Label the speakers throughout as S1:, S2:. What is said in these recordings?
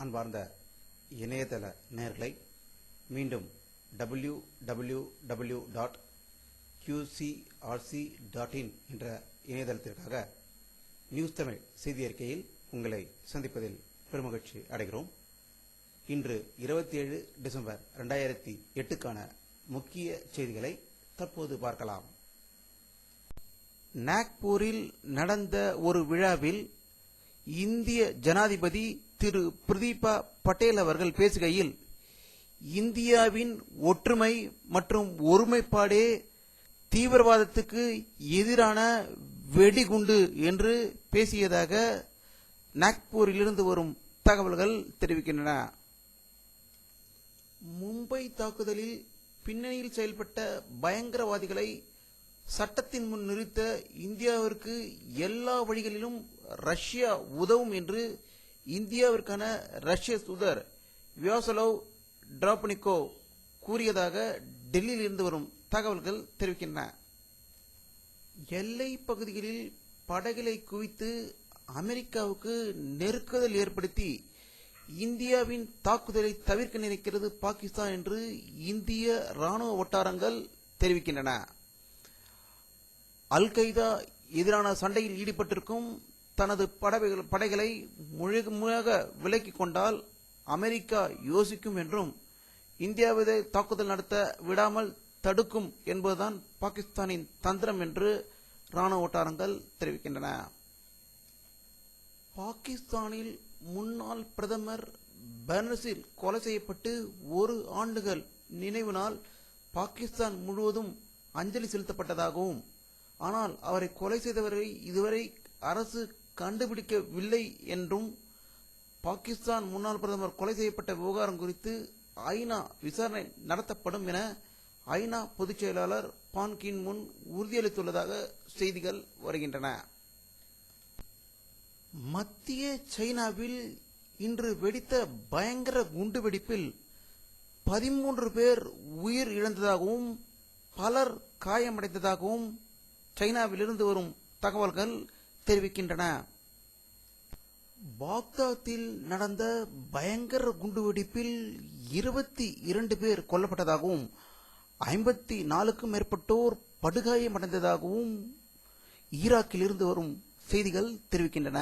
S1: அன்பார்ந்த இணையதள நேயர்களை மீண்டும் www.qcrc.in என்ற இணையதளத்திற்காக நியூஸ் தமிழ் செய்தி அறிக்கையில் உங்களை சந்திப்பதில் பெருமகிழ்ச்சி அடைகிறோம். இன்று 27 டிசம்பர் 2008க்கான முக்கிய செய்திகளை தற்போது பார்க்கலாம். நாக்பூரில் நடந்த ஒரு விழாவில் இந்திய ஜனாதிபதி திரு பிரதீபா பட்டேல் அவர்கள் பேசுகையில், இந்தியாவின் ஒற்றுமை மற்றும் ஒருமைப்பாடே தீவிரவாதத்துக்கு எதிரான வெடிகுண்டு என்று பேசியதாக நாக்பூரிலிருந்து வரும் தகவல்கள் தெரிவிக்கின்றன. மும்பை தாக்குதலில் பின்னணியில் செயல்பட்ட பயங்கரவாதிகளை சட்டத்தின் முன் நிறுத்த இந்தியாவிற்கு எல்லா வழிகளிலும் ரஷ்யா உதவும் என்று இந்தியாவிற்கான ரஷ்ய தூதர் வியாசலவ் டிராப்னிகோவ் கூறியதாக டெல்லியில் இருந்து வரும் தகவல்கள் தெரிவிக்கின்றன. எல்லை பகுதிகளில் படகுகளை குவித்து அமெரிக்காவுக்கு நெருக்குதல் ஏற்படுத்தி இந்தியாவின் தாக்குதலை தவிர்க்க நினைக்கிறது பாகிஸ்தான் என்று இந்திய ராணுவ வட்டாரங்கள் தெரிவிக்கின்றன. அல் கைதா எதிரான சண்டையில் ஈடுபட்டிருக்கும் தனது படைகளை முழுமையாக விலக்கிக் கொண்டால் அமெரிக்கா யோசிக்கும் என்றும் இந்தியாவை தாக்குதல் நடத்த விடாமல் தடுக்கும் என்பதுதான் பாகிஸ்தானின் தந்திரம் என்று ராணுவ வட்டாரங்கள் தெரிவிக்கின்றன. பாகிஸ்தானில் முன்னாள் பிரதமர் பெனசீர் கொலை செய்யப்பட்டு 1 ஆண்டுகள் நினைவு நாள் பாகிஸ்தான் முழுவதும் அஞ்சலி செலுத்தப்பட்டதாகவும், ஆனால் அவரை கொலை செய்தவரை இதுவரை அரசு கண்டுபிடிக்கவில்லை என்றும், பாகிஸ்தான் முன்னாள் பிரதமர் கொலை செய்யப்பட்ட விவகாரம் குறித்து ஐநா விசாரணை நடத்தப்படும் என ஐநா பொதுச் செயலாளர் பான் கி மூன் உறுதியளித்துள்ளதாக செய்திகள் வருகின்றன. மத்திய சைனாவில் இன்று வெடித்த பயங்கர குண்டுவெடிப்பில் 13 பேர் உயிர் இழந்ததாகவும் பலர் காயமடைந்ததாகவும் சைனாவிலிருந்து வரும் தகவல்கள் தெரிவிக்கின்றன. பாக்தாத்தில் நடந்த பயங்கர குண்டுவெடிப்பில் 22 பேர் கொல்லப்பட்டதாகவும் 54க்கும் மேற்பட்டோர் படுகாயமடைந்ததாகவும் ஈராக்கில் இருந்து வரும் செய்திகள் தெரிவிக்கின்றன.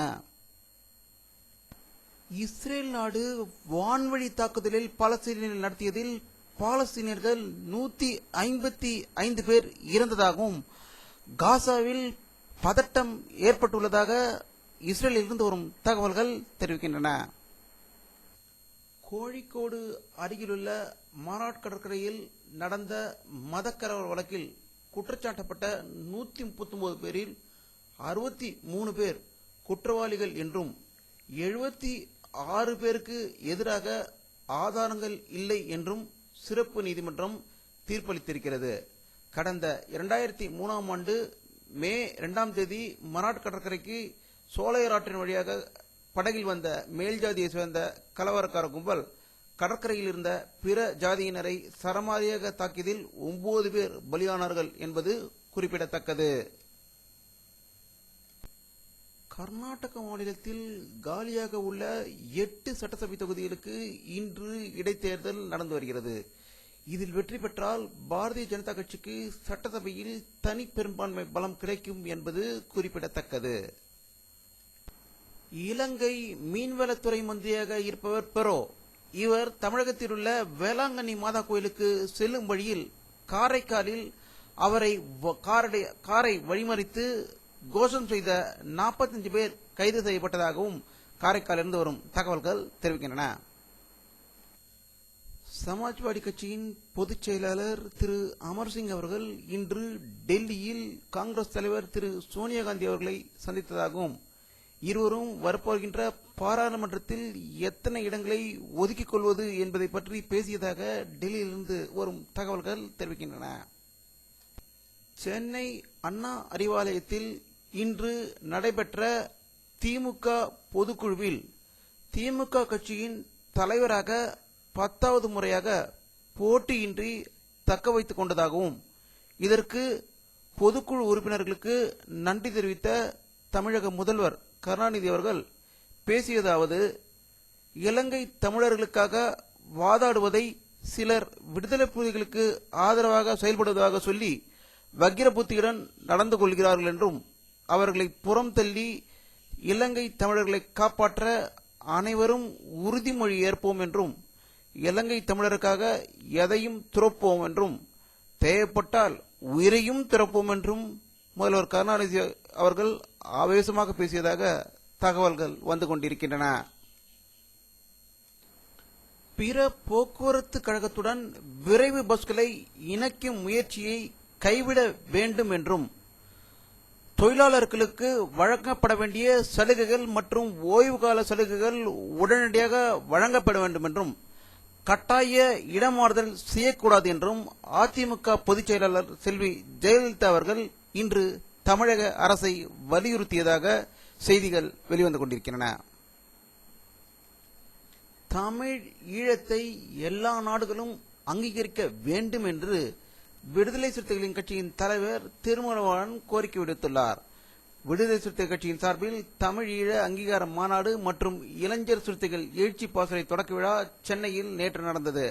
S1: இஸ்ரேல் நாடு வான்வழி தாக்குதலில் பாலஸ்தீனியர்கள் நடத்தியதில் பாலஸ்தீனியர்கள் 155 பேர் இறந்ததாகவும் காசாவில் பதட்டம் ஏற்பட்டுள்ளதாக இஸ்ரேலில் இருந்து வரும் தகவல்கள் தெரிவிக்கின்றன. கோழிக்கோடு அருகிலுள்ள மாராட் கடற்கரையில் நடந்த மதக்கலவர வழக்கில் குற்றச்சாட்டப்பட்ட 139 பேரில் 63 பேர் குற்றவாளிகள் என்றும் 76 பேருக்கு எதிராக ஆதாரங்கள் இல்லை என்றும் சிறப்பு நீதிமன்றம் தீர்ப்பளித்திருக்கிறது. கடந்த 2003ஆம் ஆண்டு மே 2ஆம் தேதி மராட் கடற்கரைக்கு சோலையராற்றின் வழியாக படகில் வந்த மேல்ஜாதியை சேர்ந்த கலவரக்கார கும்பல் கடற்கரையில் இருந்த பிற ஜாதியினரை சரமாரியாக தாக்கியதில் 9 பேர் பலியானார்கள் என்பது குறிப்பிடத்தக்கது. கர்நாடக மாநிலத்தில் காலியாக உள்ள 8 சட்டசபை தொகுதிகளுக்கு இன்று இடைத்தேர்தல் நடந்து வருகிறது. இதில் வெற்றி பெற்றால் பாரதிய ஜனதா கட்சிக்கு சட்டசபையில் தனி பெரும்பான்மை பலம் கிடைக்கும் என்பது குறிப்பிடத்தக்கது. இலங்கை மீன்வளத்துறை மந்திரியாக இருப்பவர் பெரோ. இவர் தமிழகத்தில் உள்ள வேளாங்கண்ணி மாதா கோயிலுக்கு செல்லும் வழியில் காரைக்காலில் அவரை காரை வழிமறித்து கோஷம் செய்த 45 பேர் கைது செய்யப்பட்டதாகவும் காரைக்காலிலிருந்து வரும் தகவல்கள் தெரிவிக்கின்றன. சமாஜ்வாடி கட்சியின் பொதுச் செயலாளர் திரு அமர்சிங் அவர்கள் இன்று டெல்லியில் காங்கிரஸ் தலைவர் திரு சோனியா காந்தி அவர்களை சந்தித்ததாகவும், இருவரும் வரப்போகின்ற பாராளுமன்றத்தில் எத்தனை இடங்களை ஒதுக்கிக் கொள்வது என்பதை பற்றி பேசியதாக டெல்லியிலிருந்து வரும் தகவல்கள் தெரிவிக்கின்றன. சென்னை அண்ணா அறிவாலயத்தில் இன்று நடைபெற்ற திமுக பொதுக்குழுவில் திமுக கட்சியின் தலைவராக 10வது முறையாக போட்டியின்றி தக்க வைத்துக் கொண்டதாகவும், இதற்கு பொதுக்குழு உறுப்பினர்களுக்கு நன்றி தெரிவித்த தமிழக முதல்வர் கருணாநிதி அவர்கள் பேசியதாவது, இலங்கை தமிழர்களுக்காக வாதாடுவதை சிலர் விடுதலை புலிகளுக்கு ஆதரவாக செயல்படுவதாக சொல்லி வக்கிரபுத்தியுடன் நடந்து கொள்கிறார்கள் என்றும், அவர்களை புறம் தள்ளி இலங்கை தமிழர்களை காப்பாற்ற அனைவரும் உறுதிமொழி ஏற்போம் என்றும், இலங்கை தமிழருக்காக எதையும் துறப்போம் என்றும், தேவைப்பட்டால் உயிரையும் திறப்போம் என்றும் முதல்வர் கருணாநிதி அவர்கள் ஆவேசமாக பேசியதாக தகவல்கள் வந்து கொண்டிருக்கின்றன. பிற போக்குவரத்து கழகத்துடன் விரைவு பஸ்களை இணைக்கும் முயற்சியை கைவிட வேண்டும் என்றும், தொழிலாளர்களுக்கு வழங்கப்பட வேண்டிய சலுகைகள் மற்றும் ஓய்வு கால சலுகைகள் உடனடியாக வழங்கப்பட வேண்டும் என்றும், கட்டாய இடமாறுதல் செய்யக்கூடாது என்றும் அதிமுக பொதுச் செயலாளர் செல்வி ஜெயலலிதா அவர்கள் இன்று தமிழக அரசை வலியுறுத்தியதாக செய்திகள் வெளிவந்து கொண்டிருக்கின்றன. தமிழ் ஈழத்தை எல்லா நாடுகளும் அங்கீகரிக்க வேண்டும் என்று விடுதலை சிறுத்தைகளின் கட்சியின் தலைவர் திருமாவளவன் கோரிக்கை விடுத்துள்ளார். விடுதலை சிறுத்தை கட்சியின் சார்பில் தமிழ் ஈழ அங்கீகார மாநாடு மற்றும் இளைஞர் சிறுத்தைகள் எழுச்சி பாசறை தொடக்க விழா சென்னையில் நேற்று நடந்தது.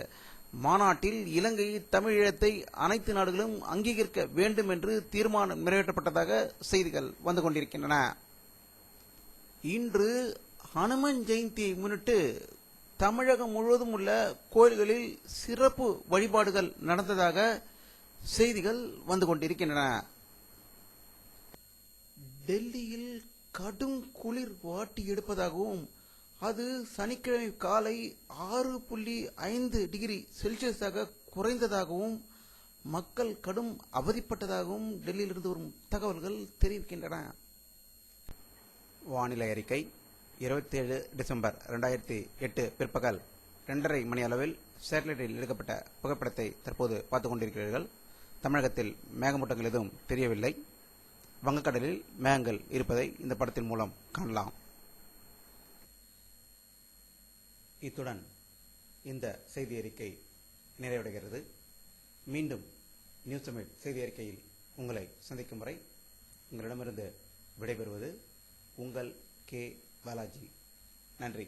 S1: மாநாட்டில் இலங்கை தமிழ் ஈழத்தை அனைத்து நாடுகளும் அங்கீகரிக்க வேண்டும் என்று தீர்மானம் நிறைவேற்றப்பட்டதாக செய்திகள் வந்து கொண்டிருக்கின்றன. இன்று ஹனுமன் ஜெயந்தியை முன்னிட்டு தமிழகம் முழுவதும் உள்ள கோயில்களில் சிறப்பு வழிபாடுகள் நடந்ததாக செய்திகள் வந்து கொண்டிருக்கின்றன. டெல்லியில் கடும் குளிர் வாட்டி எடுப்பதாகவும், அது சனிக்கிழமை காலை 6.5 டிகிரி செல்சியஸாக குறைந்ததாகவும், மக்கள் கடும் அவதிப்பட்டதாகவும் டெல்லியிலிருந்து வரும் தகவல்கள் தெரிவிக்கின்றன. வானிலை அறிக்கை 27 டிசம்பர் 2008 பிற்பகல் 2:30 மணி அளவில் சேட்டலைட்டில் எடுக்கப்பட்ட புகைப்படத்தை தற்போது பார்த்துக் கொண்டிருக்கிறீர்கள். தமிழகத்தில் மேகமூட்டங்கள் எதுவும் தெரியவில்லை. வங்கக்கடலில் மேகங்கள் இருப்பதை இந்த படத்தின் மூலம் காணலாம். இத்துடன் இந்த செய்தி அறிக்கை நிறைவடைகிறது. மீண்டும் நியூஸ் தமிழ் செய்தி அறிக்கையில் உங்களை சந்திக்கும் வரை உங்களிடமிருந்து விடைபெறுவது உங்கள் கே பாலாஜி. நன்றி.